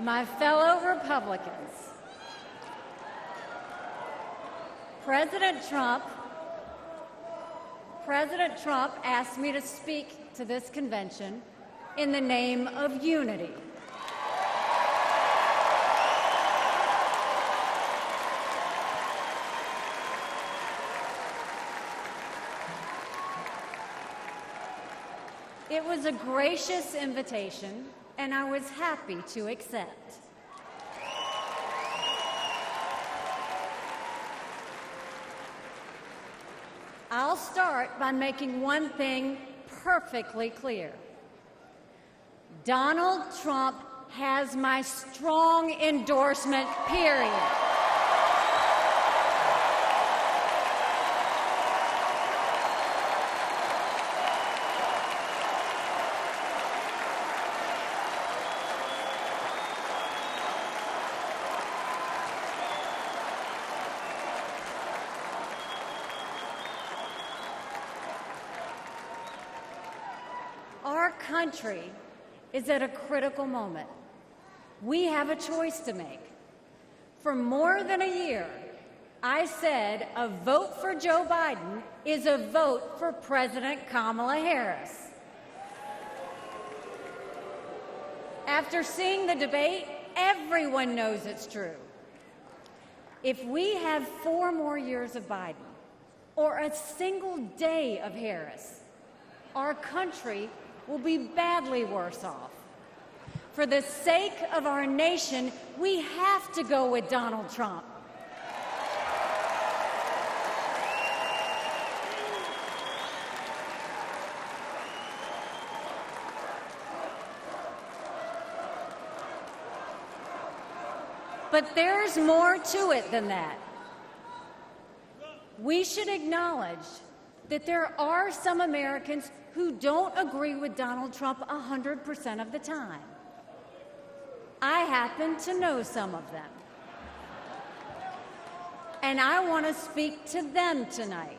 My fellow Republicans, President Trump asked me to speak to this convention in the name of unity. It was a gracious invitation, and I was happy to accept. I'll start by making one thing perfectly clear. Donald Trump has my strong endorsement, period. Our country is at a critical moment. We have a choice to make. For more than a year, I said a vote for Joe Biden is a vote for President Kamala Harris. After seeing the debate, everyone knows it's true. If we have 4 more years of Biden or a single day of Harris, our country will be badly worse off. For the sake of our nation, we have to go with Donald Trump. But there's more to it than that. We should acknowledge that there are some Americans who don't agree with Donald Trump 100% of the time. I happen to know some of them. And I want to speak to them tonight.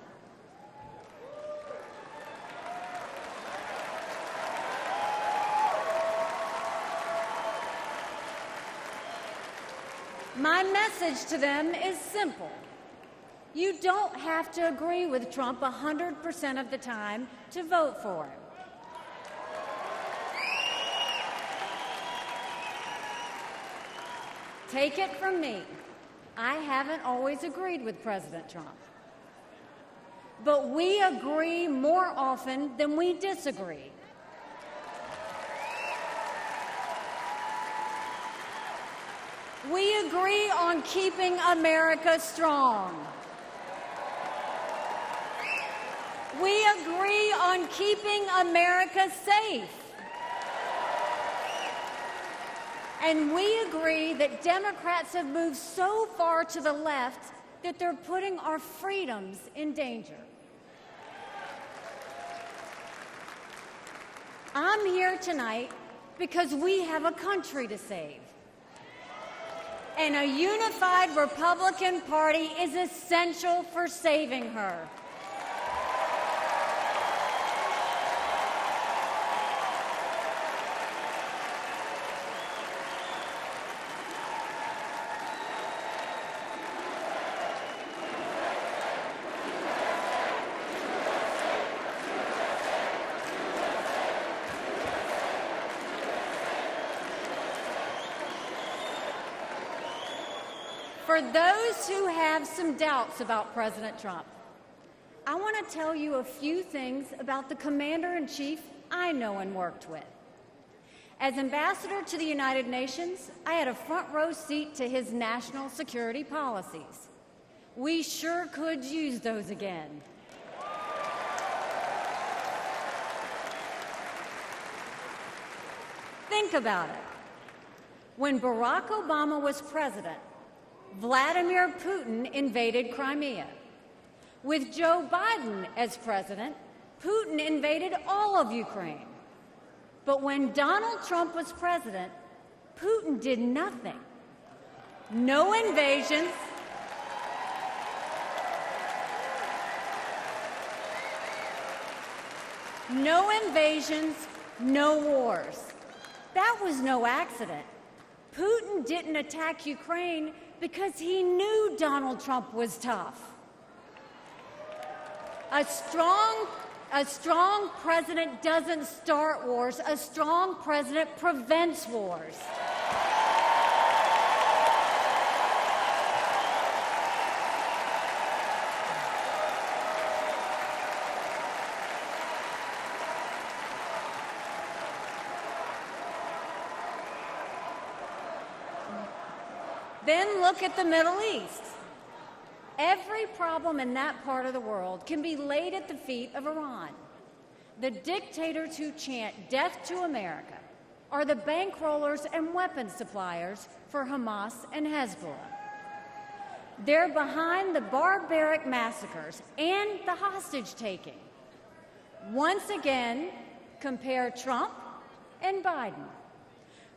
My message to them is simple. You don't have to agree with Trump 100% of the time to vote for him. Take it from me, I haven't always agreed with President Trump. But we agree more often than we disagree. We agree on keeping America strong. We agree on keeping America safe. And we agree that Democrats have moved so far to the left that they're putting our freedoms in danger. I'm here tonight because we have a country to save. And a unified Republican Party is essential for saving her. For those who have some doubts about President Trump, I want to tell you a few things about the Commander-in-Chief I know and worked with. As ambassador to the United Nations, I had a front row seat to his national security policies. We sure could use those again. Think about it. When Barack Obama was president, Vladimir Putin invaded Crimea. With Joe Biden as president, Putin invaded all of Ukraine. But when Donald Trump was president, Putin did nothing. No invasions, no wars. That was no accident. Putin didn't attack Ukraine because he knew Donald Trump was tough. A strong president doesn't start wars. A strong president prevents wars. Then look at the Middle East. Every problem in that part of the world can be laid at the feet of Iran. The dictators who chant death to America are the bankrollers and weapons suppliers for Hamas and Hezbollah. They're behind the barbaric massacres and the hostage-taking. Once again, compare Trump and Biden.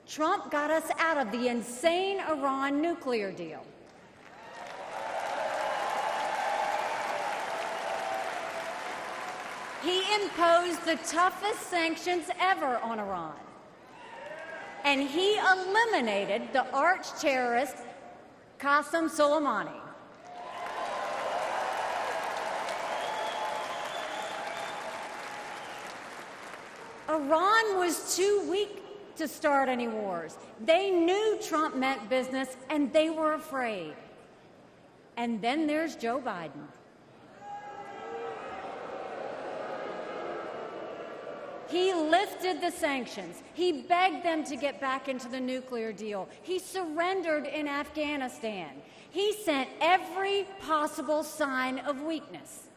Trump got us out of the insane Iran nuclear deal. He imposed the toughest sanctions ever on Iran. And he eliminated the arch-terrorist Qasem Soleimani. Iran was too weak to start any wars. They knew Trump meant business, and they were afraid. And then there's Joe Biden. He lifted the sanctions. He begged them to get back into the nuclear deal. He surrendered in Afghanistan. He sent every possible sign of weakness.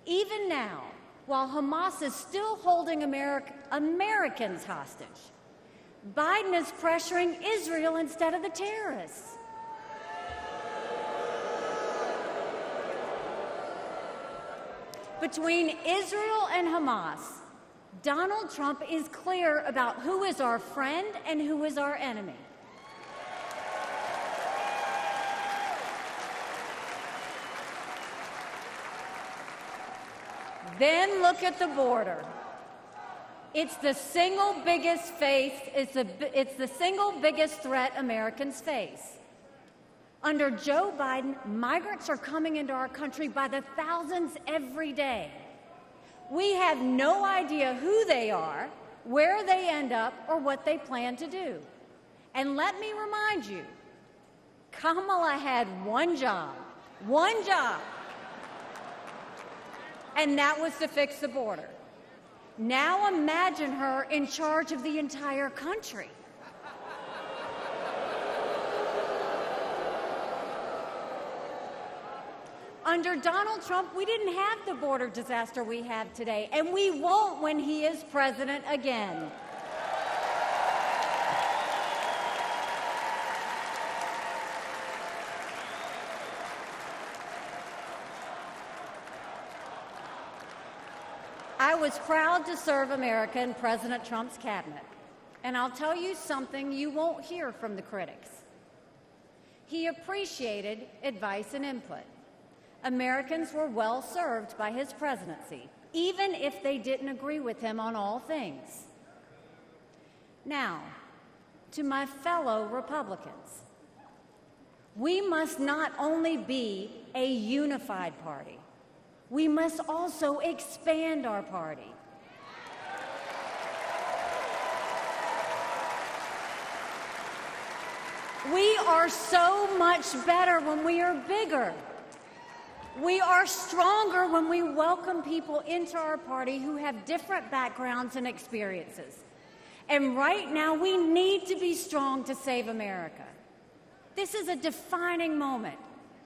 Even now, while Hamas is still holding Americans hostage, Biden is pressuring Israel instead of the terrorists. Between Israel and Hamas, Donald Trump is clear about who is our friend and who is our enemy. Then look at the border. It's the single biggest threat Americans face. Under Joe Biden, migrants are coming into our country by the thousands every day. We have no idea who they are, where they end up, or what they plan to do. And let me remind you, Kamala had one job, and that was to fix the border. Now imagine her in charge of the entire country. Under Donald Trump, we didn't have the border disaster we have today, and we won't when he is president again. I was proud to serve America in President Trump's cabinet, and I'll tell you something you won't hear from the critics. He appreciated advice and input. Americans were well served by his presidency, even if they didn't agree with him on all things. Now, to my fellow Republicans, we must not only be a unified party, we must also expand our party. We are so much better when we are bigger. We are stronger when we welcome people into our party who have different backgrounds and experiences. And right now, we need to be strong to save America. This is a defining moment,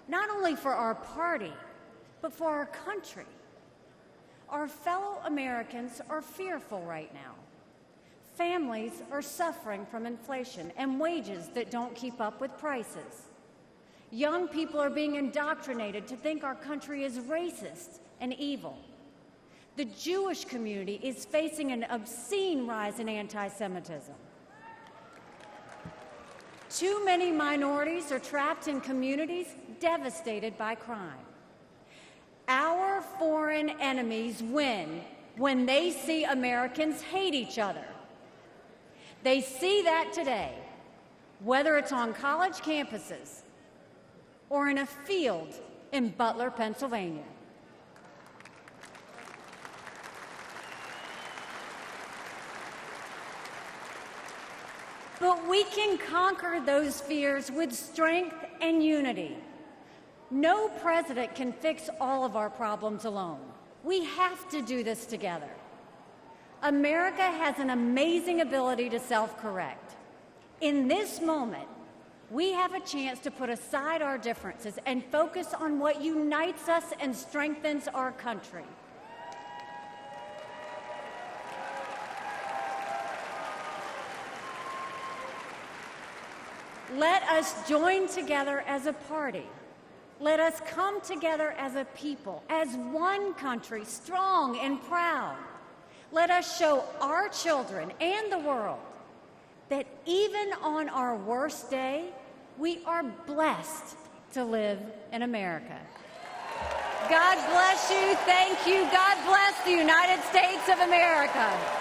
not only for our party, but for our country. Our fellow Americans are fearful right now. Families are suffering from inflation and wages that don't keep up with prices. Young people are being indoctrinated to think our country is racist and evil. The Jewish community is facing an obscene rise in anti-Semitism. Too many minorities are trapped in communities devastated by crime. Our foreign enemies win when they see Americans hate each other. They see that today. whether it's on college campuses or in a field in Butler, Pennsylvania. But we can conquer those fears with strength and unity. No president can fix all of our problems alone. We have to do this together. America has an amazing ability to self-correct. In this moment, we have a chance to put aside our differences and focus on what unites us and strengthens our country. Let us join together as a party. Let us come together as a people, as one country, strong and proud. Let us show our children and the world that even on our worst day, we are blessed to live in America. God bless you. Thank you. God bless the United States of America.